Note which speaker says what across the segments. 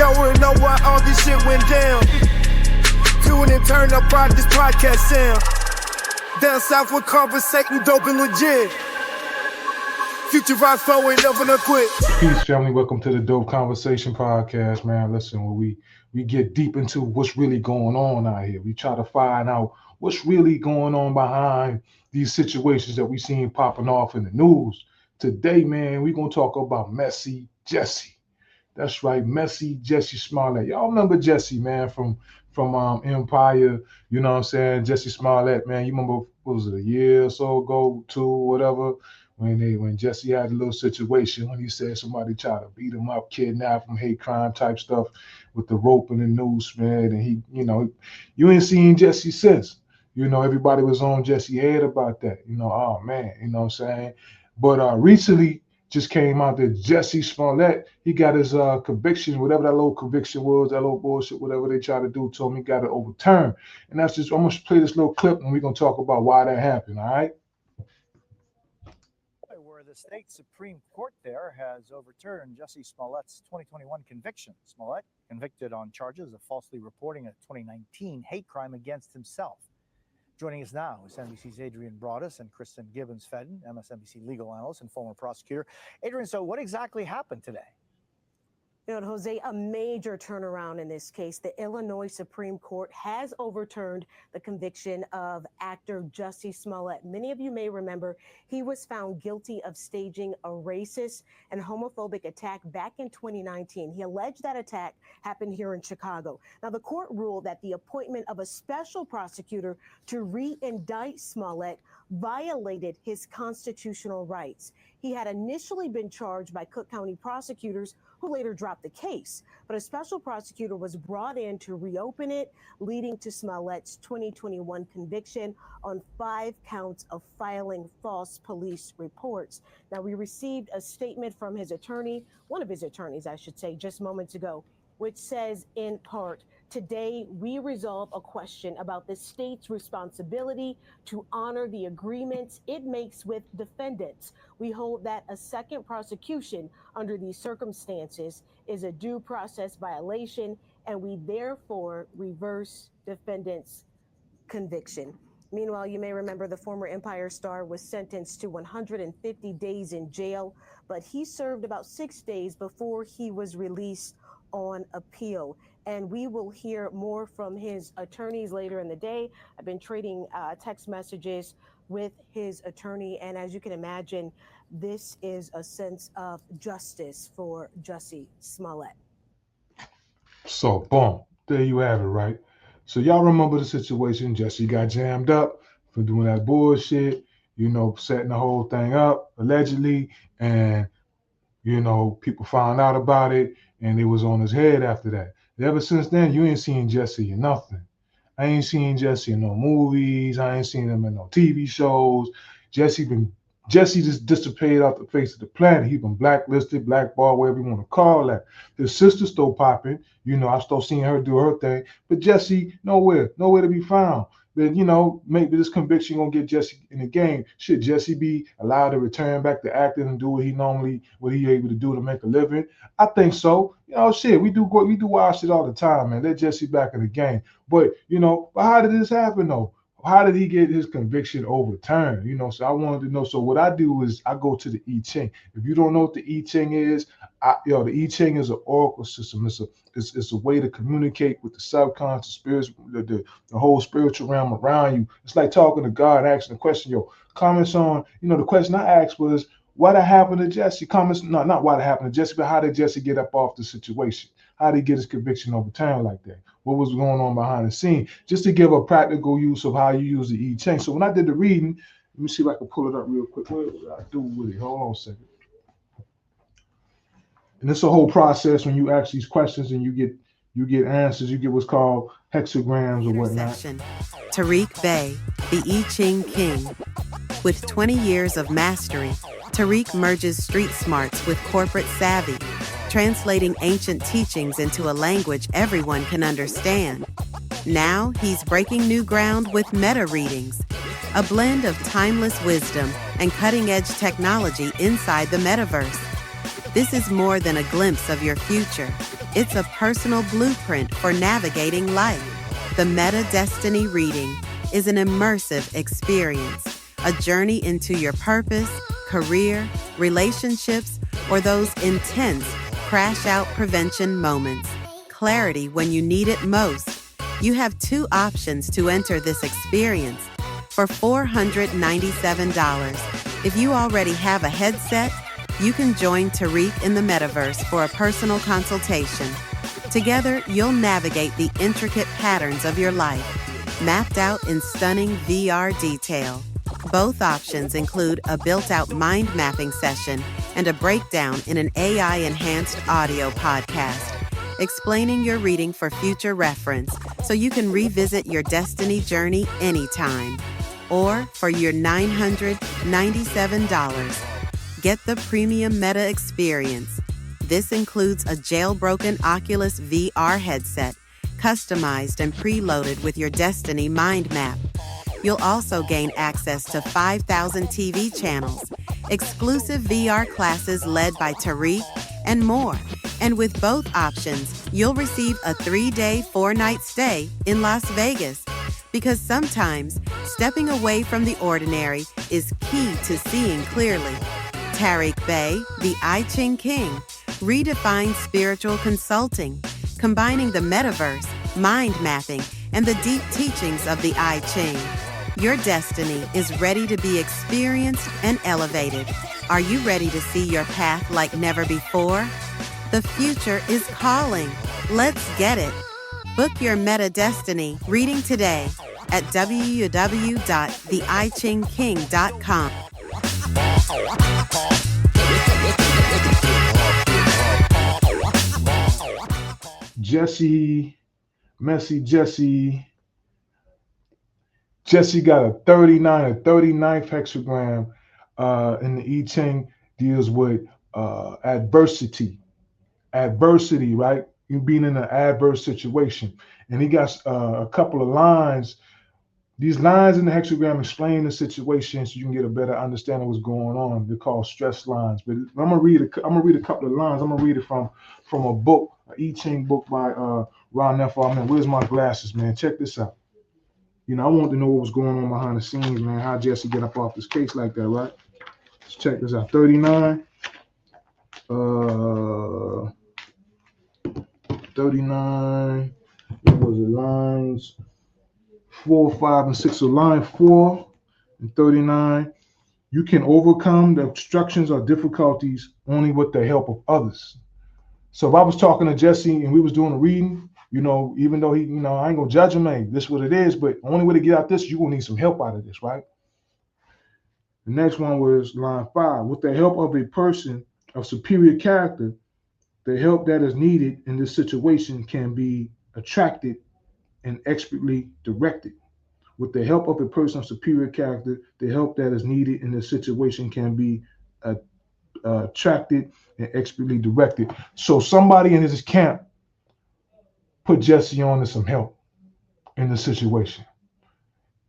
Speaker 1: Y'all wanna know why all this shit went down? Tune in, turn up, ride this podcast sound. Down south we're conversating dope and legit. Future vibes flow ain't never gonna quit.
Speaker 2: Peace, family. Welcome to the Dope Conversation Podcast, man. Listen, where we get deep into what's really going on out here. We try to find out what's really going on behind these situations that we seen popping off in the news. Today, man, we're gonna talk about Messy Jussie. That's right, Messy Jussie Smollett. Y'all remember Jussie, man, from Empire, you know what I'm saying? Jussie Smollett, man. You remember, what was it, a year or so ago, two, whatever, when Jussie had a little situation when he said somebody tried to beat him up, kidnap him, hate crime type stuff with the rope and the noose, man. And he, you ain't seen Jussie since. Everybody was on Jussie head about that. Oh man, you know what I'm saying? But recently just came out that Jussie Smollett, he got his conviction, whatever that little conviction was, that little bullshit, whatever they tried to do to him, he got it overturned. And that's just, I'm going to play this little clip and we're going to talk about why that happened, all right?
Speaker 3: Where the state Supreme Court there has overturned Jussie Smollett's 2021 conviction. Smollett convicted on charges of falsely reporting a 2019 hate crime against himself. Joining us now is NBC's Adrian Broadus and Kristen Gibbons-Fedden, MSNBC legal analyst and former prosecutor. Adrian, so what exactly happened today?
Speaker 4: Jose, a major turnaround in this case. The Illinois Supreme Court has overturned the conviction of actor Jussie Smollett. Many of you may remember he was found guilty of staging a racist and homophobic attack back in 2019. He alleged that attack happened here in Chicago. Now, the court ruled that the appointment of a special prosecutor to re-indict Smollett violated his constitutional rights. He had initially been charged by Cook County prosecutors who later dropped the case. But a special prosecutor was brought in to reopen it, leading to Smollett's 2021 conviction on 5 counts of filing false police reports. Now, we received a statement from his attorney, one of his attorneys, I should say, just moments ago, which says in part, "Today, we resolve a question about the state's responsibility to honor the agreements it makes with defendants. We hold that a second prosecution under these circumstances is a due process violation, and we therefore reverse defendant's conviction." Meanwhile, you may remember the former Empire star was sentenced to 150 days in jail, but he served about 6 days before he was released on appeal. And we will hear more from his attorneys later in the day. I've been trading text messages with his attorney. And as you can imagine, this is a sense of justice for Jussie Smollett.
Speaker 2: So, boom, there you have it, right? So y'all remember the situation. Jussie got jammed up for doing that bullshit, setting the whole thing up, allegedly. And, people found out about it. And it was on his head after that. Ever since then, you ain't seen Jussie in nothing. I ain't seen Jussie in no movies. I ain't seen him in no TV shows. Jussie just disappeared off the face of the planet. He been blacklisted, blackballed, whatever you want to call that. His sister still popping. I still seeing her do her thing. But Jussie, nowhere to be found. Then, maybe this conviction gonna get Jussie in the game. Should Jussie be allowed to return back to acting and do what he able to do to make a living? I think so. We do wild shit all the time, man. Let Jussie back in the game. But but how did this happen though? How did he get his conviction overturned? So I wanted to know. So what I do is I go to the I Ching. If you don't know what the I Ching is, the I Ching is an oracle system. It's a way to communicate with the subconscious spirits, the whole spiritual realm around you. It's like talking to God, asking a question. Comments on, the question I asked was, what happened to Jussie? Comments, no, not what happened to Jussie, but how did Jussie get up off the situation? How did he get his conviction overturned like that? What was going on behind the scene? Just to give a practical use of how you use the I Ching. So when I did the reading, let me see if I can pull it up real quick. What did I do with it? Hold on a second. And it's a whole process when you ask these questions and you get answers. You get what's called hexagrams or whatnot.
Speaker 5: Tariq Bey, the I Ching King. With 20 years of mastery, Tariq merges street smarts with corporate savvy, translating ancient teachings into a language everyone can understand. Now he's breaking new ground with meta readings, a blend of timeless wisdom and cutting-edge technology inside the metaverse. This is more than a glimpse of your future. It's a personal blueprint for navigating life. The Meta Destiny reading is an immersive experience, a journey into your purpose, career, relationships, or those intense crash-out prevention moments. Clarity when you need it most. You have 2 options to enter this experience for $497. If you already have a headset, you can join Tariq in the metaverse for a personal consultation. Together, you'll navigate the intricate patterns of your life, mapped out in stunning VR detail. Both options include a built-out mind mapping session and a breakdown in an AI-enhanced audio podcast, explaining your reading for future reference so you can revisit your destiny journey anytime. Or for your $997, get the premium Meta experience. This includes a jailbroken Oculus VR headset, customized and preloaded with your Destiny mind map. You'll also gain access to 5,000 TV channels, exclusive VR classes led by Tariq, and more. And with both options, you'll receive a 3-day, 4-night stay in Las Vegas. Because sometimes, stepping away from the ordinary is key to seeing clearly. Tariq Bey, the I Ching King, redefines spiritual consulting, combining the metaverse, mind mapping, and the deep teachings of the I Ching. Your destiny is ready to be experienced and elevated. Are you ready to see your path like never before? The future is calling. Let's get it. Book your Meta Destiny reading today at www.theichingking.com.
Speaker 2: Jussie got a 39th hexagram in the I Ching, deals with adversity, right? You being in an adverse situation. And he got a couple of lines. These lines in the hexagram explain the situation so you can get a better understanding of what's going on. They're called stress lines. But I'm gonna read a couple of lines. I'm gonna read it from a book, an I Ching book by Ron F. Man, where's my glasses, man? Check this out. You know, I want to know what was going on behind the scenes, man. How Jussie get up off this case like that, right? Let's check this out. 39. 39. What was it? Lines 4, 5, and 6. So line 4 and 39. You can overcome the obstructions or difficulties only with the help of others. So if I was talking to Jussie and we was doing a reading, you know, even though he, you know, I ain't gonna judge him, man. This is what it is, but the only way to get out this, you're gonna need some help out of this, right? The next one was line 5. With the help of a person of superior character, the help that is needed in this situation can be attracted and expertly directed. With the help of a person of superior character, the help that is needed in this situation can be attracted and expertly directed. So somebody in his camp put Jussie on to some help in the situation.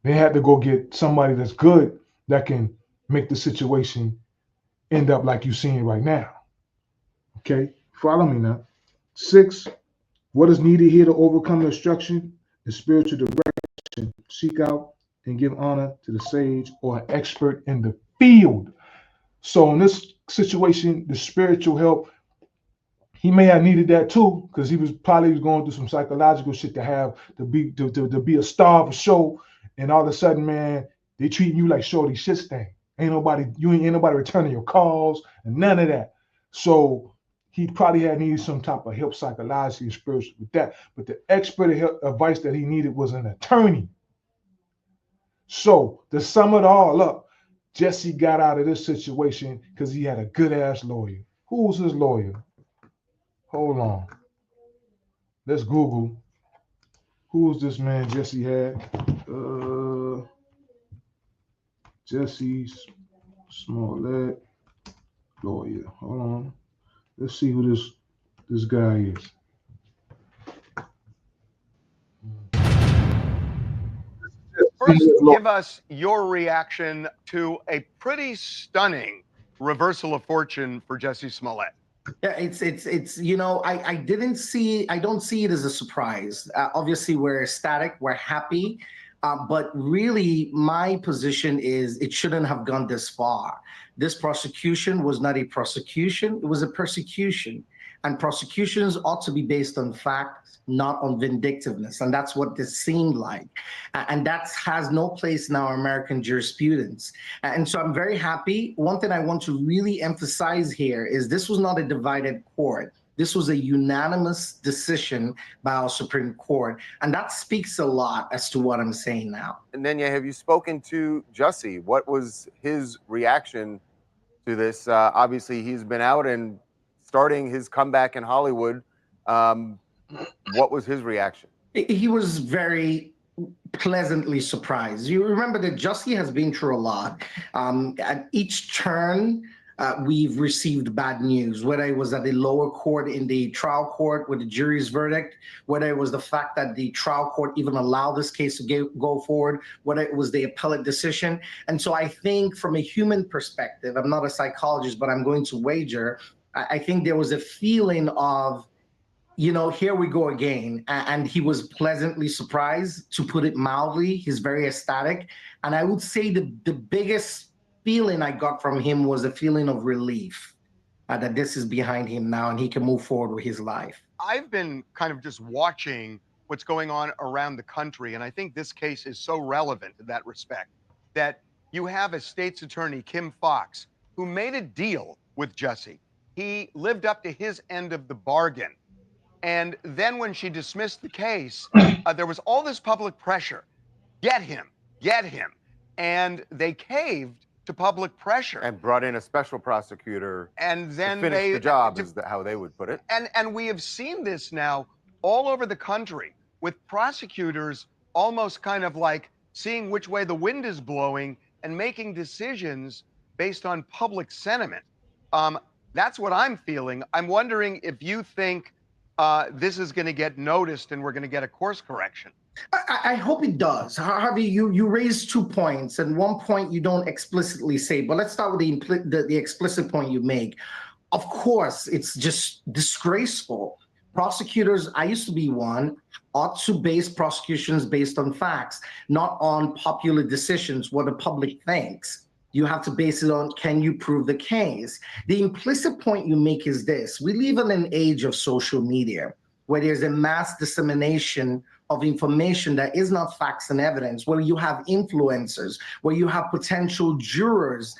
Speaker 2: They had to go get somebody that's good that can make the situation end up like you're seeing right now. Okay, follow me now. 6, what is needed here to overcome the obstruction is spiritual direction. Seek out and give honor to the sage or an expert in the field. So in this situation, the spiritual help, he may have needed that too, because he was probably going through some psychological shit to be a star of a show, and all of a sudden, man, they treating you like shorty shit stain. Ain't nobody returning your calls and none of that. So he probably had needed some type of help psychologically and spiritually with that. But the expert advice that he needed was an attorney. So to sum it all up, Jussie got out of this situation because he had a good ass lawyer. Who was his lawyer? Hold on. Let's Google. Who was this man Jussie had? Jussie Smollett, lawyer. Hold on. Let's see who this guy is.
Speaker 6: First, give us your reaction to a pretty stunning reversal of fortune for Jussie Smollett.
Speaker 7: Yeah, it's I don't see it as a surprise. Obviously, we're ecstatic, we're happy, but really, my position is it shouldn't have gone this far. This prosecution was not a prosecution; it was a persecution, and prosecutions ought to be based on facts, not on vindictiveness, and that's what this seemed like, and that has no place in our American jurisprudence. And so I'm very happy. One thing I want to really emphasize here is this was not a divided court. This was a unanimous decision by our Supreme Court. And that speaks a lot as to what I'm saying now.
Speaker 6: And Nenya, have you spoken to Jussie? What was his reaction to this? Obviously, he's been out and starting his comeback in Hollywood. What was his reaction?
Speaker 7: He was very pleasantly surprised. You remember that Jussie has been through a lot. At each turn, we've received bad news, whether it was at the lower court in the trial court with the jury's verdict, whether it was the fact that the trial court even allowed this case to go forward, whether it was the appellate decision. And so I think from a human perspective, I'm not a psychologist, but I'm going to wager, I think there was a feeling of, here we go again. And he was pleasantly surprised, to put it mildly. He's very ecstatic. And I would say the biggest feeling I got from him was a feeling of relief that this is behind him now and he can move forward with his life.
Speaker 8: I've been kind of just watching what's going on around the country. And I think this case is so relevant in that respect, that you have a state's attorney, Kim Foxx, who made a deal with Jussie. He lived up to his end of the bargain. And then when she dismissed the case, there was all this public pressure. Get him, get him. And they caved to public pressure.
Speaker 6: And brought in a special prosecutor
Speaker 8: and then
Speaker 6: to finish the job, is how they would put it.
Speaker 8: And we have seen this now all over the country with prosecutors almost kind of like seeing which way the wind is blowing and making decisions based on public sentiment. That's what I'm feeling. I'm wondering if you think this is going to get noticed and we're going to get a course correction.
Speaker 7: I hope it does. Harvey, you raised 2 points, and one point you don't explicitly say, but let's start with the explicit point you make. Of course, it's just disgraceful. Prosecutors, I used to be one, ought to base prosecutions based on facts, not on popular decisions, what the public thinks. You have to base it on, can you prove the case? The implicit point you make is this: we live in an age of social media where there's a mass dissemination of information that is not facts and evidence, where you have influencers, where you have potential jurors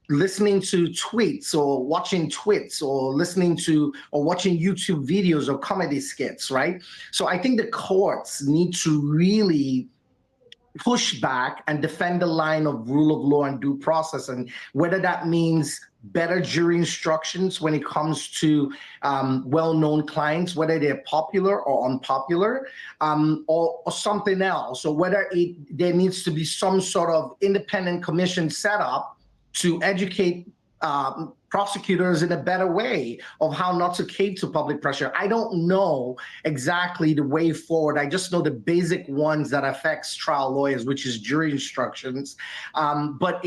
Speaker 7: listening to tweets or watching tweets or listening to or watching YouTube videos or comedy skits, right? So I think the courts need to really push back and defend the line of rule of law and due process, and whether that means better jury instructions when it comes to well-known clients, whether they're popular or unpopular, or something else, or whether there needs to be some sort of independent commission set up to educate prosecutors in a better way of how not to cave to public pressure. I don't know exactly the way forward. I just know the basic ones that affects trial lawyers, which is jury instructions. But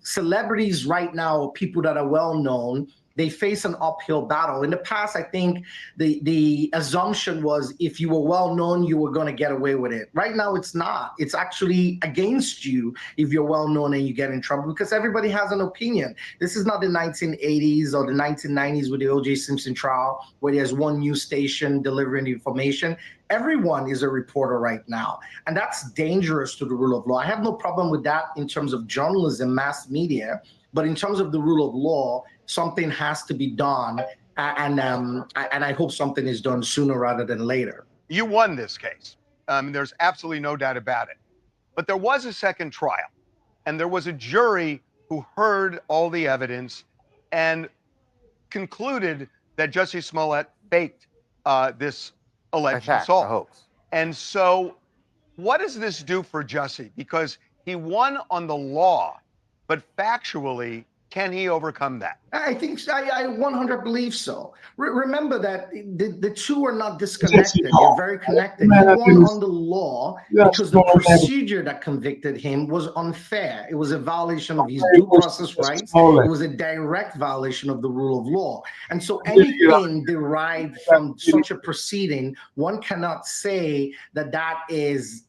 Speaker 7: celebrities right now, people that are well known, they face an uphill battle. In the past, I think the assumption was if you were well known, you were going to get away with it. Right now, it's not. It's actually against you if you're well known and you get in trouble, because everybody has an opinion. This is not the 1980s or the 1990s with the O.J. Simpson trial, where there's one news station delivering the information. Everyone is a reporter right now, and that's dangerous to the rule of law. I have no problem with that in terms of journalism, mass media, but in terms of the rule of law, something has to be done, and I hope something is done sooner rather than later.
Speaker 8: You won this case. There's absolutely no doubt about it. But there was a second trial, and there was a jury who heard all the evidence and concluded that Jussie Smollett faked this alleged assault.
Speaker 6: A hoax.
Speaker 8: And so what does this do for Jussie? Because he won on the law, but factually, can he overcome that?
Speaker 7: I think I 100 believe so. Remember that the two are not disconnected. They're very connected. He won on the law because the procedure that convicted him was unfair. It was a violation of his due process rights. It was a direct violation of the rule of law. And so anything derived from such a proceeding, one cannot say that that is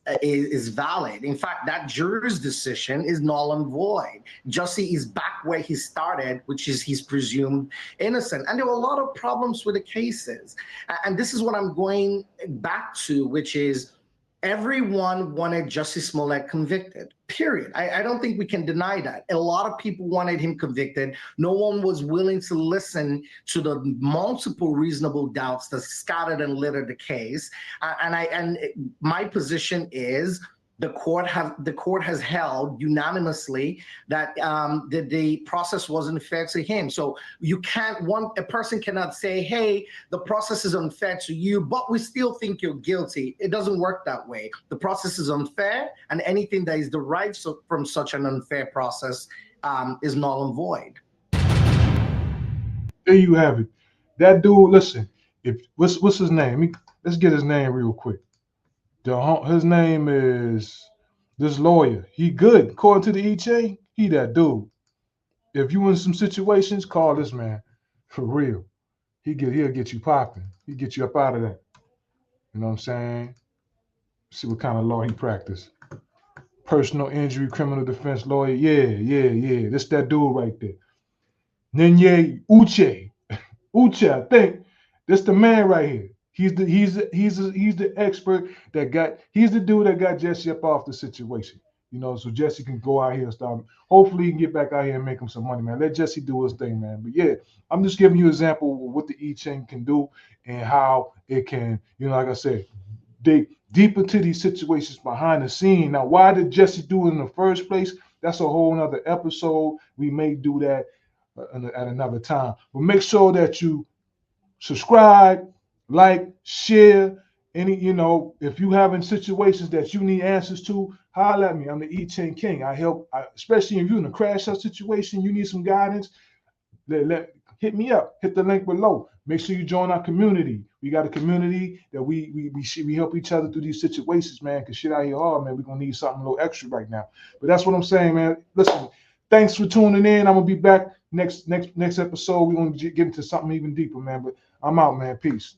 Speaker 7: valid. In fact, that juror's decision is null and void. Jussie is back where he started, which is he's presumed innocent. And there were a lot of problems with the cases. And this is what I'm going back to, which is everyone wanted Jussie Smollett convicted, period. I don't think we can deny that. A lot of people wanted him convicted. No one was willing to listen to the multiple reasonable doubts that scattered and littered the case. And my position is the court has held unanimously that the process wasn't fair to him. So a person cannot say, hey, the process is unfair to you, but we still think you're guilty. It doesn't work that way. The process is unfair, and anything that is derived from such an unfair process is null and void.
Speaker 2: There you have it. That dude, listen, what's his name? Let's get his name real quick. His name is this lawyer. He good. According to the I Ching, he that dude. If you in some situations, call this man. For real. He'll get you popping. He'll get you up out of that. You know what I'm saying? See what kind of law he practice. Personal injury, criminal defense lawyer. Yeah. This that dude right there. Nenye Uche. Uche, I think. This the man right here. He's the expert he's the dude that got Jussie up off the situation. You know, so Jussie can go out here and start. Hopefully he can get back out here and make him some money, man. Let Jussie do his thing, man. But yeah, I'm just giving you an example of what the I Ching can do and how it can, like I said, dig deep into these situations behind the scene. Now, why did Jussie do it in the first place? That's a whole nother episode. We may do that at another time. But make sure that you subscribe, like, share. If you having situations that you need answers to, holler at me. I'm the I Ching King. I help, especially if you're in a crash out situation, you need some guidance. Hit me up. Hit the link below. Make sure you join our community. We got a community that we help each other through these situations, man. Cause shit out here hard, man. We're gonna need something a little extra right now. But that's what I'm saying, man. Listen, thanks for tuning in. I'm gonna be back next episode. We're gonna get into something even deeper, man. But I'm out, man. Peace.